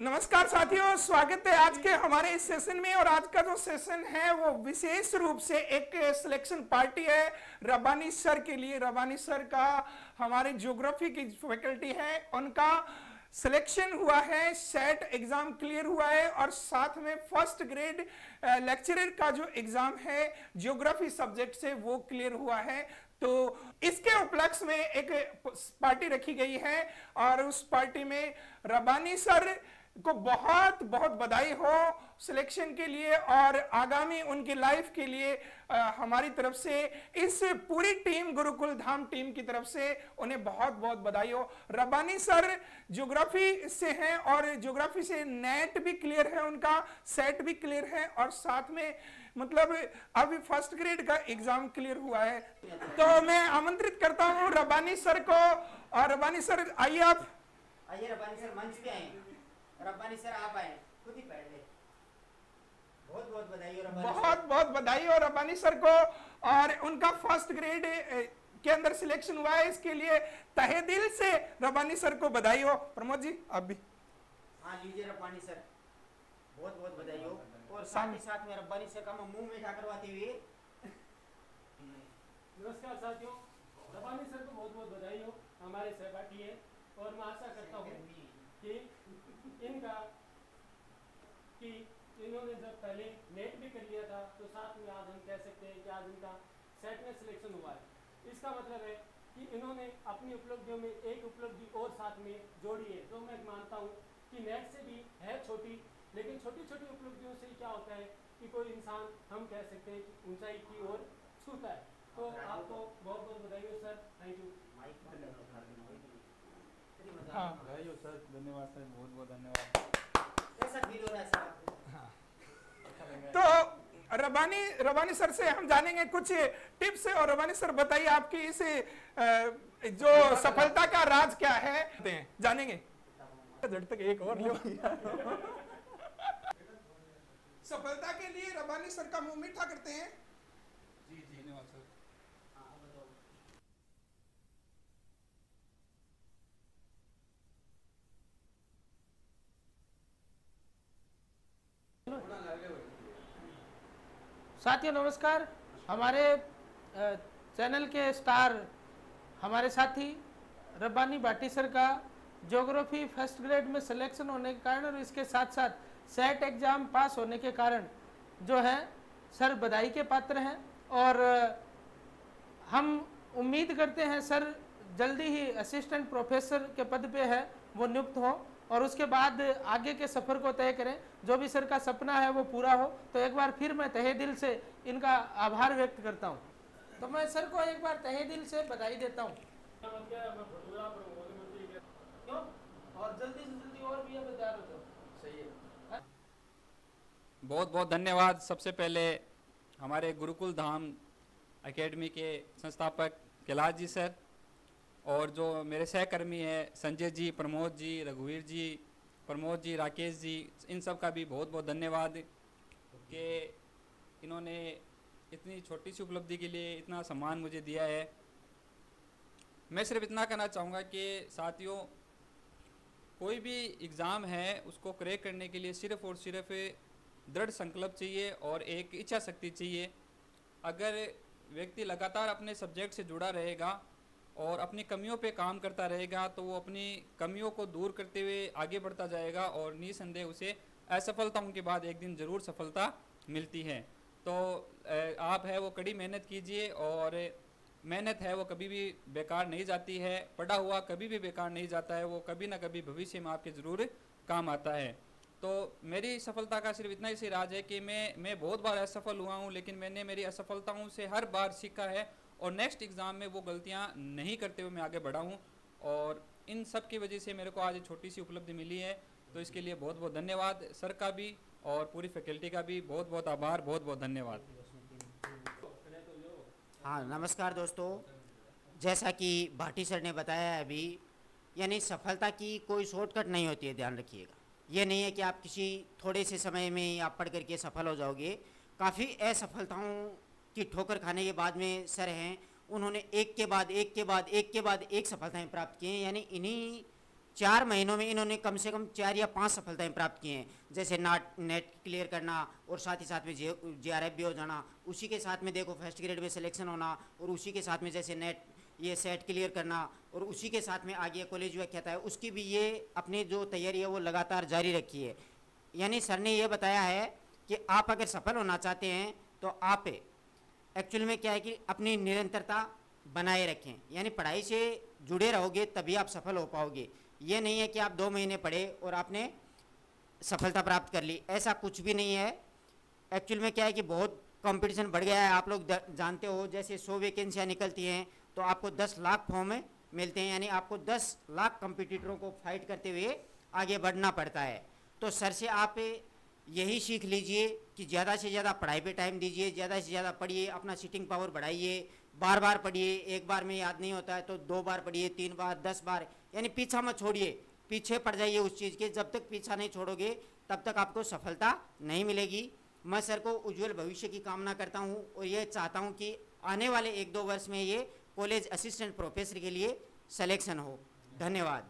नमस्कार साथियों, स्वागत है आज के हमारे इस सेशन में। और आज का जो सेशन है वो विशेष रूप से एक सिलेक्शन पार्टी है रब्बानी सर के लिए। रब्बानी सर का हमारे ज्योग्राफी की फैकल्टी है, उनका सिलेक्शन हुआ है, सेट एग्जाम क्लियर हुआ है और साथ में फर्स्ट ग्रेड लेक्चरर का जो एग्जाम है ज्योग्राफी सब्जेक्ट से वो क्लियर हुआ है। तो इसके उपलक्ष्य में एक पार्टी रखी गई है और उस पार्टी में रब्बानी सर को बहुत बहुत बधाई हो सिलेक्शन के लिए और आगामी उनकी लाइफ के लिए हमारी तरफ से, इस पूरी टीम गुरुकुल धाम टीम की तरफ से उन्हें बहुत बहुत बधाई हो। रब्बानी सर ज्योग्राफी से हैं और ज्योग्राफी से नेट भी क्लियर है, उनका सेट भी क्लियर है और साथ में मतलब अभी फर्स्ट ग्रेड का एग्जाम क्लियर हुआ है। तो मैं आमंत्रित करता हूं रब्बानी सर को। और रब्बानी सर आइए, आप आइए। रब्बानी सर मंच पे आए। रब्बानी सर आप आए, खुद ही बैठ ले। बहुत बहुत बधाई हो रब्बानी, बहुत बहुत बधाई हो रब्बानी सर को। और उनका फर्स्ट ग्रेड के अंदर सिलेक्शन हुआ है, इसके लिए तहे दिल से रब्बानी सर को बधाई हो। प्रमोद जी आप भी। हाँ लीजिए रब्बानी सर, बहुत बहुत बधाई हो। और साथ ही साथ में रब्बानी सर का मुंह मीठा करवाते हुए नमस्कार साथियों, रब्बानी सर को बहुत बहुत बधाई हो, हमारे सहपाठी है। और मैं आशा करता हूँ कि इन्होंने जब पहले नेट भी कर लिया था तो साथ में आज हम कह सकते हैं कि आज इनका सेट में सिलेक्शन हुआ है। इसका मतलब है कि इन्होंने अपनी उपलब्धियों में एक उपलब्धि और साथ में जोड़ी है। तो मैं मानता हूँ कि नेट से भी है छोटी, लेकिन छोटी छोटी उपलब्धियों से क्या होता है कि कोई इंसान हम कह सकते हैं कि ऊंचाई की ओर छूता है। तो आपको बहुत बहुत बधाई हो सर, थैंक यू। हाँ बधाई हो सर, धन्यवाद सर, बहुत बहुत धन्यवाद। कैसा फील हो रहा है सर? तो रब्बानी सर से हम जानेंगे कुछ टिप्स और रब्बानी सर बताइए आपकी इस जो सफलता का राज क्या है, जानेंगे। जड़ तक एक और लो। सफलता के लिए रब्बानी सर का मुंह मीठा करते हैं। जी जी धन्यवाद सर। साथियों नमस्कार, हमारे चैनल के स्टार हमारे साथी रब्बानी भाटी सर का ज्योग्राफी फर्स्ट ग्रेड में सिलेक्शन होने के कारण और इसके साथ साथ सेट एग्जाम पास होने के कारण जो है सर बधाई के पात्र हैं। और हम उम्मीद करते हैं सर जल्दी ही असिस्टेंट प्रोफेसर के पद पे है वो नियुक्त हो और उसके बाद आगे के सफ़र को तय करें। जो भी सर का सपना है वो पूरा हो। तो एक बार फिर मैं तहे दिल से इनका आभार व्यक्त करता हूं। तो मैं सर को एक बार तहे दिल से बधाई देता हूं। और जल्दी से जल्दी और भी अब तैयार हो जाओ। सही है। बहुत बहुत धन्यवाद। सबसे पहले हमारे गुरुकुल धाम एकेडमी के संस्थापक कैलाश जी सर और जो मेरे सहकर्मी हैं संजय जी, प्रमोद जी, रघुवीर जी, प्रमोद जी, राकेश जी, इन सब का भी बहुत बहुत धन्यवाद कि इन्होंने इतनी छोटी सी उपलब्धि के लिए इतना सम्मान मुझे दिया है। मैं सिर्फ इतना कहना चाहूँगा कि साथियों, कोई भी एग्ज़ाम है उसको क्रैक करने के लिए सिर्फ़ और सिर्फ दृढ़ संकल्प चाहिए और एक इच्छा शक्ति चाहिए। अगर व्यक्ति लगातार अपने सब्जेक्ट से जुड़ा रहेगा और अपनी कमियों पे काम करता रहेगा तो वो अपनी कमियों को दूर करते हुए आगे बढ़ता जाएगा और निसंदेह उसे असफलताओं के बाद एक दिन ज़रूर सफलता मिलती है। तो आप है वो कड़ी मेहनत कीजिए और मेहनत है वो कभी भी बेकार नहीं जाती है। पढ़ा हुआ कभी भी बेकार नहीं जाता है, वो कभी ना कभी भविष्य में आपके ज़रूर काम आता है। तो मेरी सफलता का सिर्फ इतना ही सी राज है कि मैं बहुत बार असफल हुआ हूँ, लेकिन मैंने मेरी असफलताओं से हर बार सीखा है और नेक्स्ट एग्ज़ाम में वो गलतियां नहीं करते हुए मैं आगे बढ़ा हूं। और इन सब की वजह से मेरे को आज छोटी सी उपलब्धि मिली है। तो इसके लिए बहुत बहुत धन्यवाद सर का भी और पूरी फैकल्टी का भी बहुत बहुत आभार, बहुत बहुत धन्यवाद। हाँ नमस्कार दोस्तों, जैसा कि भाटी सर ने बताया है अभी, यानी सफलता की कोई शॉर्टकट नहीं होती है, ध्यान रखिएगा। ये नहीं है कि आप किसी थोड़े से समय में आप पढ़ करके सफल हो जाओगे। काफ़ी असफलताओं की ठोकर खाने के बाद में सर हैं, उन्होंने एक के बाद एक के बाद एक के बाद एक सफलताएं प्राप्त की हैं। यानी इन्हीं 4 महीनों में इन्होंने कम से कम 4 या 5 सफलताएं प्राप्त की हैं, जैसे नेट क्लियर करना और साथ ही साथ में JRF भी हो जाना, उसी के साथ में देखो फर्स्ट ग्रेड में सिलेक्शन होना, और उसी के साथ में जैसे नेट ये सेट क्लियर करना, और उसी के साथ में आगे कॉलेज व्याख्याता है उसकी भी ये अपनी जो तैयारी है वो लगातार जारी रखी है। यानी सर ने ये बताया है कि आप अगर सफल होना चाहते हैं तो आप एक्चुअल में क्या है कि अपनी निरंतरता बनाए रखें, यानी पढ़ाई से जुड़े रहोगे तभी आप सफल हो पाओगे। ये नहीं है कि आप 2 महीने पढ़े और आपने सफलता प्राप्त कर ली, ऐसा कुछ भी नहीं है। एक्चुअल में क्या है कि बहुत कंपटीशन बढ़ गया है, आप लोग जानते हो, जैसे 100 वैकेंसियाँ निकलती हैं तो आपको 10 लाख फॉर्म मिलते हैं, यानी आपको 10 लाख कंपटीटरों को फाइट करते हुए आगे बढ़ना पड़ता है। तो सर से आप यही सीख लीजिए कि ज़्यादा से ज़्यादा पढ़ाई पे टाइम दीजिए, ज़्यादा से ज़्यादा पढ़िए, अपना सिटिंग पावर बढ़ाइए, बार बार पढ़िए, एक बार में याद नहीं होता है तो 2 बार पढ़िए, 3 बार, 10 बार, यानी पीछा मत छोड़िए, पीछे पड़ जाइए उस चीज़ के। जब तक पीछा नहीं छोड़ोगे तब तक आपको सफलता नहीं मिलेगी। मैं सर को उज्जवल भविष्य की कामना करता हूँ और ये चाहता हूँ कि आने वाले 1-2 वर्ष में ये कॉलेज असिस्टेंट प्रोफेसर के लिए सिलेक्शन हो। धन्यवाद।